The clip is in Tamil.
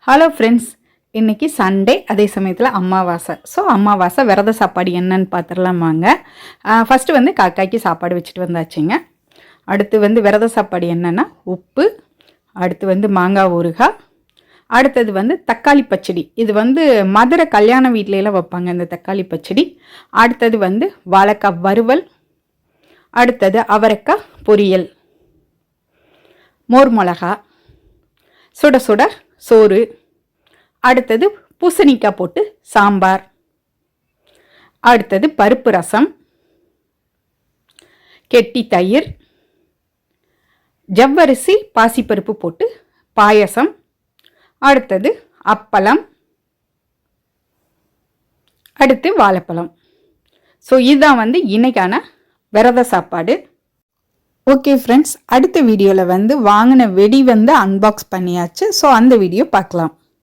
ஹலோ ஃப்ரெண்ட்ஸ், இன்றைக்கி சண்டே, அதே சமயத்தில் அமாவாசை. ஸோ அமாவாசை விரத சாப்பாடு என்னன்னு பார்த்துடலாம் வாங்க. ஃபஸ்ட்டு வந்து காக்காய்க்கு சாப்பாடு வச்சுட்டு வந்தாச்சுங்க. அடுத்து வந்து விரத சாப்பாடு என்னென்னா உப்பு, அடுத்து வந்து மாங்காய் ஊறுகாய், அடுத்தது வந்து தக்காளி பச்சடி. இது வந்து மதுரை கல்யாண வீட்லையெல்லாம் வைப்பாங்க இந்த தக்காளி பச்சடி. அடுத்தது வந்து வாழைக்காய் வறுவல், அடுத்தது அவரைக்காய் பொரியல், மோர் மிளகா, சுட சுட சோறு, அடுத்தது பூசணிக்காய் போட்டு சாம்பார், அடுத்தது பருப்பு ரசம், கெட்டி தயிர், ஜவ்வரிசி பாசிப்பருப்பு போட்டு பாயசம், அடுத்தது அப்பளம், அடுத்து வாழைப்பழம். ஸோ இதுதான் வந்து இன்னைக்கான விரத சாப்பாடு. ஓகே ஃப்ரெண்ட்ஸ், அடுத்த வீடியோவில் வந்து வாங்கின வெடி வந்து அன்பாக்ஸ் பண்ணியாச்சு. ஸோ அந்த வீடியோ பார்க்கலாம்.